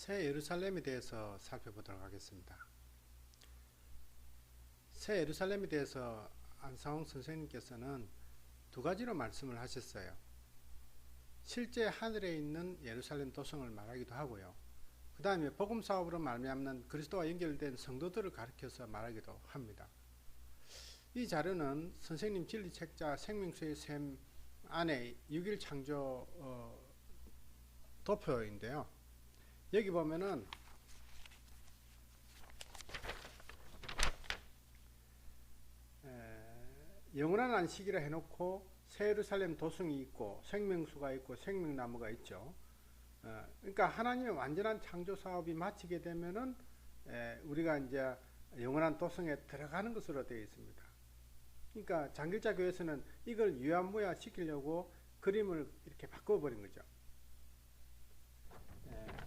새 예루살렘에 대해서 살펴보도록 하겠습니다. 새 예루살렘에 대해서 안상홍 선생님께서는 두 가지로 말씀을 하셨어요. 실제 하늘에 있는 예루살렘 도성을 말하기도 하고요. 그 다음에 복음 사업으로 말미암는 그리스도와 연결된 성도들을 가리켜서 말하기도 합니다. 이 자료는 선생님 진리책자 생명수의 샘 안에 6일 창조 도표인데요. 여기 보면은 영원한 안식이라 해놓고 새 예루살렘 도성이 있고 생명수가 있고 생명나무가 있죠. 그러니까 하나님의 완전한 창조 사업이 마치게 되면은 우리가 이제 영원한 도성에 들어가는 것으로 되어 있습니다. 그러니까 장길자 교회에서는 이걸 유야무야 시키려고 그림을 이렇게 바꿔버린 거죠.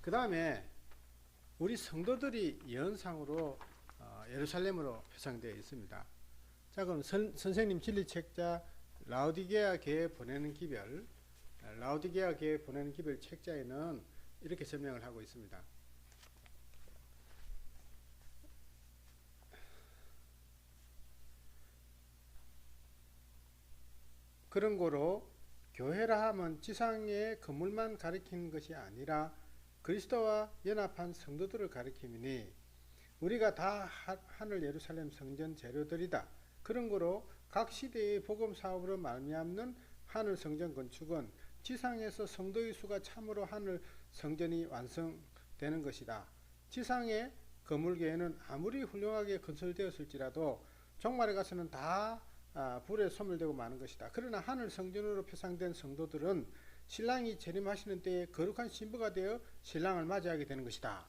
그 다음에 우리 성도들이 예언상으로 예루살렘으로 표상되어 있습니다. 자, 그럼 선생님 진리책자 라오디게아 교회에 보내는 기별, 라오디게아 교회에 보내는 기별 책자에는 이렇게 설명을 하고 있습니다. 그런 거로 교회라 하면 지상의 건물만 가리키는 것이 아니라 그리스도와 연합한 성도들을 가리킴이니 우리가 다 하늘 예루살렘 성전 재료들이다. 그런 거로 각 시대의 복음 사업으로 말미암는 하늘 성전 건축은 지상에서 성도의 수가 참으로 하늘 성전이 완성되는 것이다. 지상의 건물교회는 아무리 훌륭하게 건설되었을지라도 종말에 가서는 다 불에 소멸되고 마는 것이다. 그러나 하늘 성전으로 표상된 성도들은 신랑이 재림하시는 때에 거룩한 신부가 되어 신랑을 맞이하게 되는 것이다.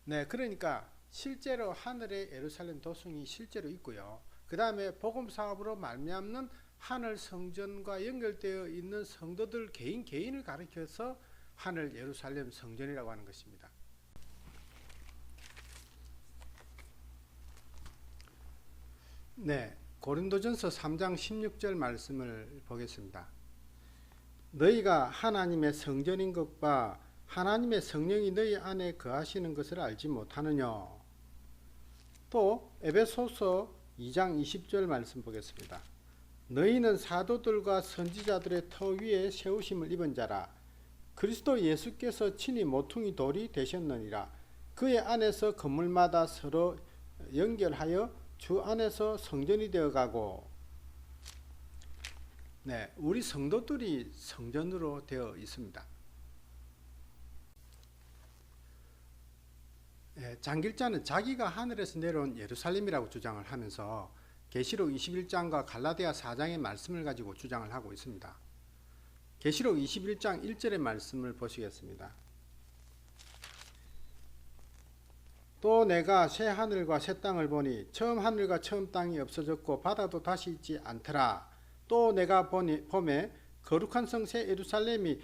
네, 그러니까 실제로 하늘의 예루살렘 도성이 실제로 있고요. 그 다음에 복음 사업으로 말미암는 하늘 성전과 연결되어 있는 성도들 개인을 가리켜서 하늘 예루살렘 성전이라고 하는 것입니다. 네, 고린도전서 3장 16절 말씀을 보겠습니다. 너희가 하나님의 성전인 것과 하나님의 성령이 너희 안에 거하시는 것을 알지 못하느냐. 또 에베소서 2장 20절 말씀 보겠습니다. 너희는 사도들과 선지자들의 터 위에 세우심을 입은 자라. 그리스도 예수께서 친히 모퉁이 돌이 되셨느니라. 그의 안에서 건물마다 서로 연결하여 주 안에서 성전이 되어가고. 네, 우리 성도들이 성전으로 되어 있습니다. 장길자는 자기가 하늘에서 내려온 예루살렘이라고 주장을 하면서 계시록 21장과 갈라디아 4장의 말씀을 가지고 주장을 하고 있습니다. 계시록 21장 1절의 말씀을 보시겠습니다. 또 내가 새 하늘과 새 땅을 보니 처음 하늘과 처음 땅이 없어졌고 바다도 다시 있지 않더라. 또 내가 봄에 거룩한 성 새 예루살렘이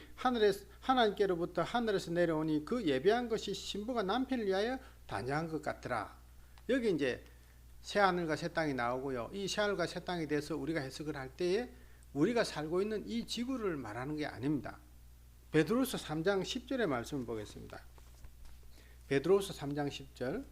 하나님께로부터 하늘에서 내려오니 그 예배한 것이 신부가 남편을 위하여 단장한 것 같더라. 여기 이제 새 하늘과 새 땅이 나오고요. 이 새 하늘과 새 땅에 대해서 우리가 해석을 할 때에 우리가 살고 있는 이 지구를 말하는 게 아닙니다. 베드로서 3장 10절의 말씀을 보겠습니다. 베드로서 3장 10절.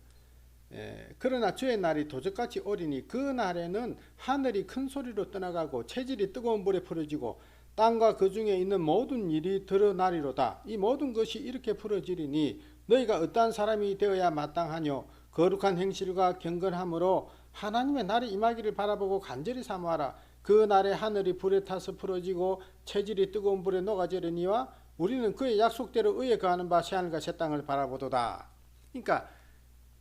그러나 주의 날이 도적같이 오리니 그 날에는 하늘이 큰 소리로 떠나가고 체질이 뜨거운 불에 풀어지고 땅과 그 중에 있는 모든 일이 드러나리로다. 이 모든 것이 이렇게 풀어지리니 너희가 어떠한 사람이 되어야 마땅하뇨. 거룩한 행실과 경건함으로 하나님의 날이 임하기를 바라보고 간절히 사모하라. 그 날에 하늘이 불에 타서 풀어지고 체질이 뜨거운 불에 녹아지려니와 우리는 그의 약속대로 의에 거하는 바 새하늘과 새 땅을 바라보도다. 그러니까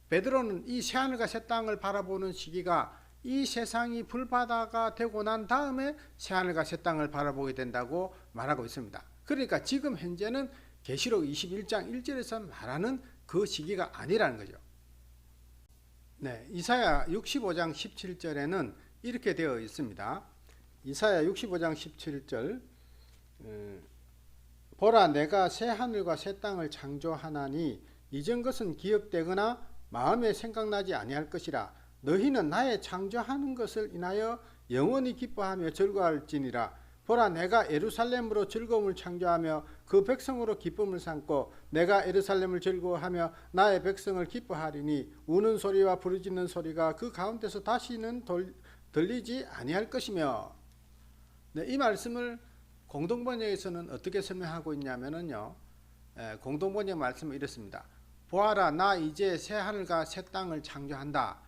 베드로는 이 새하늘과 새 땅을 바라보는 시기가 이 세상이 불바다가 되고 난 다음에 새하늘과 새 땅을 바라보게 된다고 말하고 있습니다. 그러니까 지금 현재는 계시록 21장 1절에서 말하는 그 시기가 아니라는 거죠. 네, 이사야 65장 17절에는 이렇게 되어 있습니다. 이사야 65장 17절. 보라, 내가 새 하늘과 새 땅을 창조하나니 이전 것은 기억되거나 마음에 생각나지 아니할 것이라. 너희는 나의 창조하는 것을 인하여 영원히 기뻐하며 즐거워할지니라. 보라 내가 예루살렘으로 즐거움을 창조하며 그 백성으로 기쁨을 삼고 내가 예루살렘을 즐거워하며 나의 백성을 기뻐하리니 우는 소리와 부르짖는 소리가 그 가운데서 다시는 들리지 아니할 것이며. 네, 이 말씀을 공동번역에서는 어떻게 설명하고 있냐면요, 공동번역 말씀은 이렇습니다. 보아라 나 이제 새 하늘과 새 땅을 창조한다.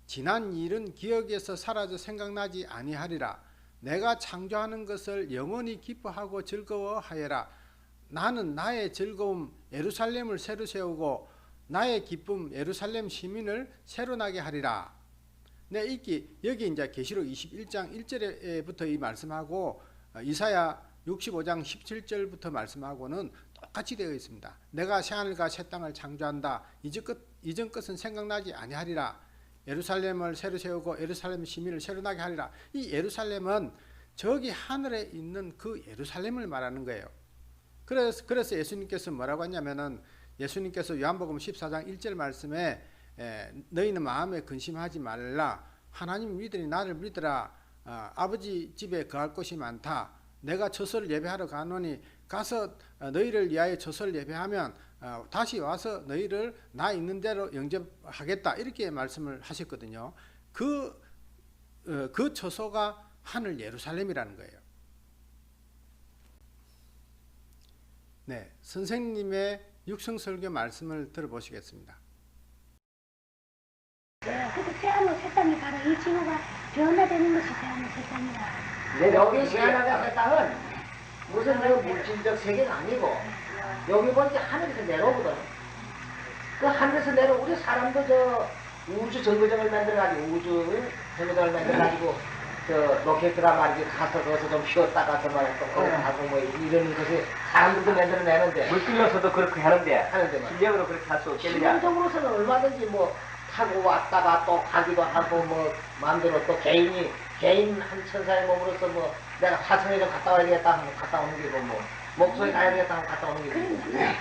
지난 일은 기억에서 사라져 생각나지 아니하리라. 내가 창조하는 것을 영원히 기뻐하고 즐거워하여라. 나는 나의 즐거움 예루살렘을 새로 세우고 나의 기쁨 예루살렘 시민을 새로 나게 하리라. 네, 여기 이제 계시록 21장 1절부터 이 말씀하고 이사야 65장 17절부터 말씀하고는 똑같이 되어 있습니다. 내가 새하늘과 새 땅을 창조한다. 이전 것은 생각나지 아니하리라. 예루살렘을 새로 세우고 예루살렘 시민을 새로 나게 하리라. 이 예루살렘은 저기 하늘에 있는 그 예루살렘을 말하는 거예요. 그래서 예수님께서 뭐라고 했냐면은, 예수님께서 요한복음 14장 1절 말씀에 너희는 마음에 근심하지 말라. 하나님 믿으니 나를 믿으라. 아버지 집에 거할 곳이 많다. 내가 처소를 예배하러 가노니 가서 너희를 위하여 처소를 예배하면 다시 와서 너희를 나 있는 대로 영접하겠다. 이렇게 말씀을 하셨거든요. 그 처소가 하늘 예루살렘이라는 거예요. 네, 선생님의 육성설교 말씀을 들어보시겠습니다. 네, 그래서 새하늘 새 땅이 바로 이 지구가 변화되는 것이 새하늘 새 땅이라. 근데 여기 새하늘과 새 땅은 무슨 그 물질적 세계가 아니고 여기 보니까 하늘에서 내려오거든. 그 하늘에서 내려 우리 사람도 저 우주 정거장을 만들어가지고 우주 정거장을 만들어가지고 저 로켓트가 말이지 가서 거기서 좀 쉬었다가 저 말이야 또 하고 뭐 이런 것이 사람들도 만들어내는데 물 끌려서도 그렇게 하는데 하는데 실력으로 그렇게 할 수 없겠느냐. 실용적으로서는 얼마든지 뭐 타고 왔다가 또 가기도 하고 뭐 마음대로 또 개인 한 천사의 몸으로서 뭐 내가 화성에 좀 갔다 와야겠다 하면 갔다 오는 게고 뭐 목소리 가야 되겠다 하면 갔다 오는 게고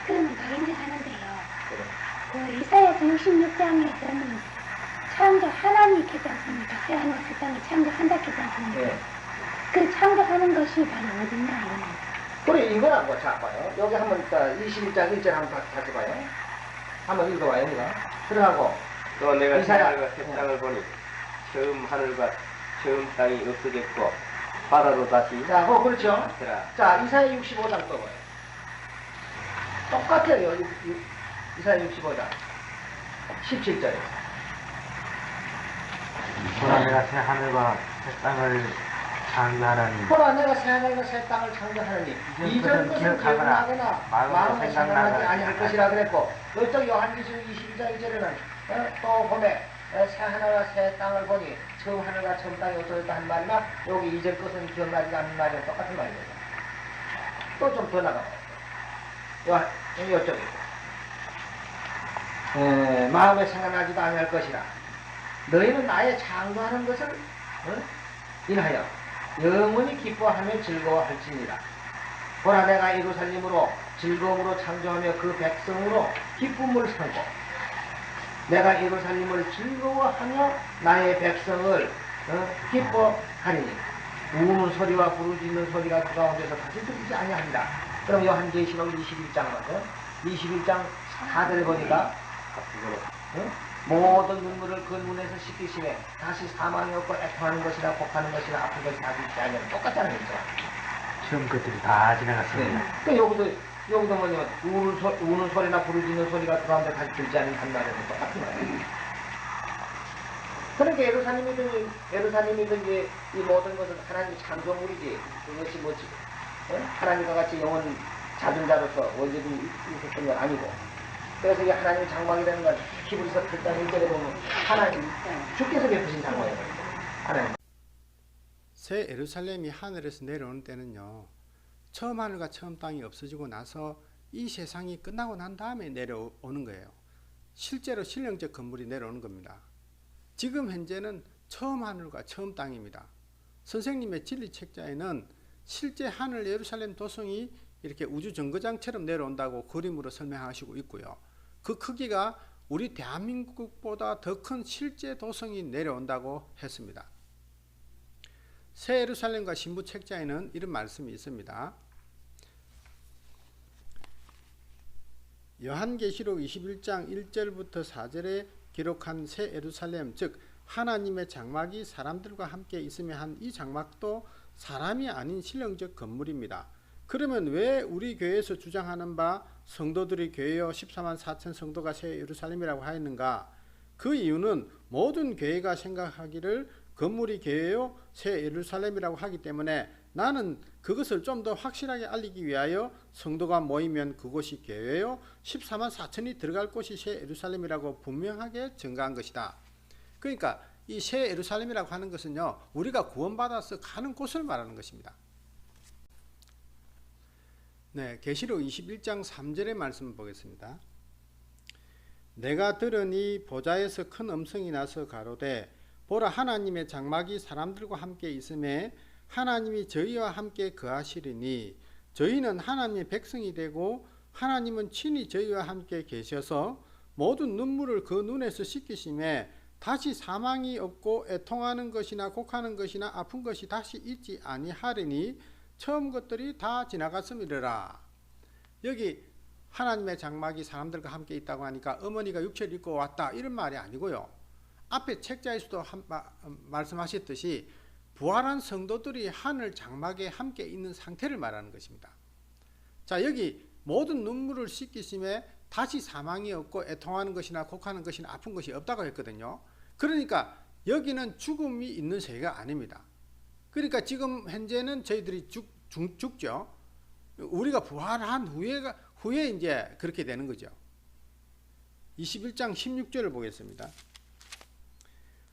그러면 다른데 하는데요. 그 이사야서 66장에서는 창조 하나님이 있지 않습니까? 새하늘 새 땅이 창조한다 했지 않습니까? 네. 그 창조하는 것이 바로 어딨나 이거는. 그래 이거라고 자 봐요. 여기 한번 21장 1절 한번 다시 봐요. 한번 읽어봐요. 우리가 들어가고 또 내가 이사야. 하늘과 새 땅을 보니 처음 하늘과 처음 땅이 없어졌고 바다도 다시 자, 그렇죠. 않더라. 자, 이사야 65장 또 봐요. 똑같아요. 이사야 65장 17절에. 보라 내가 새 하늘과 새 땅을 창조하라니 보라 내가 새 하늘과 새 땅을 창조하느니 이전 것은 기억나거나 마음에 생각나지 아니할 것이라 그랬고 이쪽 요한계시록 22장 1절에는 또 보매 새 하늘과 새 땅을 보니 처음 하늘과 처음 땅이 없어졌다 한 말이나 여기 이전 것은 기억나지 않는 말이랑 똑같은 말이에요. 또 좀 더 나가봐요. 이쪽에 마음에 생각나지도 아니할 것이라 너희는 나의 창조하는 것을 인하여 영원히 기뻐하며 즐거워할지니라. 보라 내가 예루살렘으로 즐거움으로 창조하며 그 백성으로 기쁨을 삼고 내가 예루살렘을 즐거워하며 나의 백성을 기뻐하리니 우는 소리와 부르짖는 소리가 그 가운데서 다시 들리지 아니합니다. 그럼 요한계시록 21장 맞죠? 21장 4절에 보니까 모든 눈물을 그 눈에서 씻기시네 다시 사망이 없고 애통하는 것이나 곡하는 것이나 아픈 것이 다시 있지 아니하면 똑같다는 거죠. 처음 것들이 다 지나갔습니다. 그 여기도 뭐냐면 우는 소리나 부르짖는 소리가 그 가운데 다시 들지 않는 말에는 똑같은 말이에요. 그러니까 예루살렘이든지 이 모든 것은 하나님의 창조물이지 그것이 뭐지 하나님과 같이 영원 자존자로서 원죄들이 있었던 건 아니고 그래서 이 하나님의 장막이라는 건 히브리서 8장 1절에 보면 하나님 주께서 베푸신 장막이에요. 하나님. 새 예루살렘이 하늘에서 내려오는 때는요, 처음 하늘과 처음 땅이 없어지고 나서 이 세상이 끝나고 난 다음에 내려오는 거예요. 실제로 신령적 건물이 내려오는 겁니다. 지금 현재는 처음 하늘과 처음 땅입니다. 선생님의 진리책자에는 실제 하늘 예루살렘 도성이 이렇게 우주 정거장처럼 내려온다고 그림으로 설명하시고 있고요. 그 크기가 우리 대한민국보다 더 큰 실제 도성이 내려온다고 했습니다. 새 예루살렘과 신부 책자에는 이런 말씀이 있습니다. 요한계시록 21장 1절부터 4절에 기록한 새 예루살렘, 즉 하나님의 장막이 사람들과 함께 있으며 한 이 장막도 사람이 아닌 신령적 건물입니다. 그러면 왜 우리 교회에서 주장하는 바 성도들이 교회여 14만 4천 성도가 새 예루살렘이라고 하였는가? 그 이유는 모든 교회가 생각하기를 건물이 교회요 새 예루살렘이라고 하기 때문에 나는 그것을 좀 더 확실하게 알리기 위하여 성도가 모이면 그곳이 교회요 14만 4천이 들어갈 곳이 새 예루살렘이라고 분명하게 증가한 것이다. 그러니까 이 새 예루살렘이라고 하는 것은요, 우리가 구원받아서 가는 곳을 말하는 것입니다. 네, 계시록 21장 3절의 말씀 보겠습니다. 내가 들으니 보좌에서 큰 음성이 나서 가로되 보라 하나님의 장막이 사람들과 함께 있음에 하나님이 저희와 함께 거하시리니 저희는 하나님의 백성이 되고 하나님은 친히 저희와 함께 계셔서 모든 눈물을 그 눈에서 씻기심에 다시 사망이 없고 애통하는 것이나 곡하는 것이나 아픈 것이 다시 있지 아니하리니 처음 것들이 다 지나갔음이라. 여기 하나님의 장막이 사람들과 함께 있다고 하니까 어머니가 육체를 입고 왔다 이런 말이 아니고요. 앞에 책자에서도 말씀하셨듯이 부활한 성도들이 하늘 장막에 함께 있는 상태를 말하는 것입니다. 자, 여기 모든 눈물을 씻기심에 다시 사망이 없고 애통하는 것이나 곡하는 것이나 아픈 것이 없다고 했거든요. 그러니까 여기는 죽음이 있는 세계가 아닙니다. 그러니까 지금 현재는 저희들이 죽죠. 우리가 부활한 후에 이제 그렇게 되는 거죠. 21장 16절을 보겠습니다.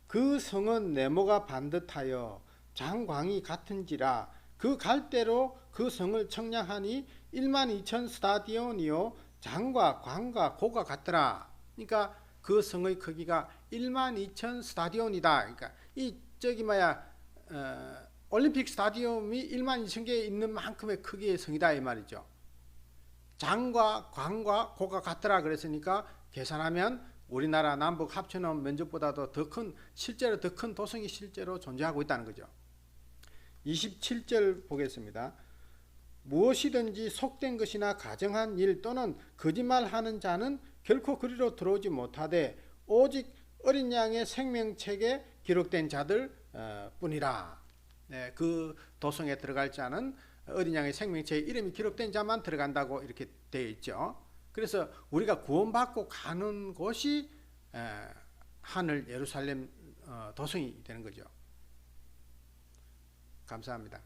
그 성은 네모가 반듯하여 장광이 같은지라 그 갈대로 그 성을 청량하니 1만 2천 스타디온이요 장과 광과 고가 같더라. 그러니까 그 성의 크기가 1만 2천 스타디온이다. 그러니까 이 저기 올림픽 스타디움이 1만 2천 개 있는 만큼의 크기의 성이다 이 말이죠. 장과 광과 고가 같더라 그랬으니까 계산하면 우리나라 남북 합쳐놓은 면적보다도 실제로 더 큰 도성이 실제로 존재하고 있다는 거죠. 27절 보겠습니다. 무엇이든지 속된 것이나 가정한 일 또는 거짓말하는 자는 결코 그리로 들어오지 못하되 오직 어린 양의 생명책에 기록된 자들 뿐이라. 네, 그 도성에 들어갈 자는 어린 양의 생명책에 이름이 기록된 자만 들어간다고 이렇게 되어 있죠. 그래서 우리가 구원받고 가는 곳이 하늘 예루살렘 도성이 되는 거죠. 감사합니다.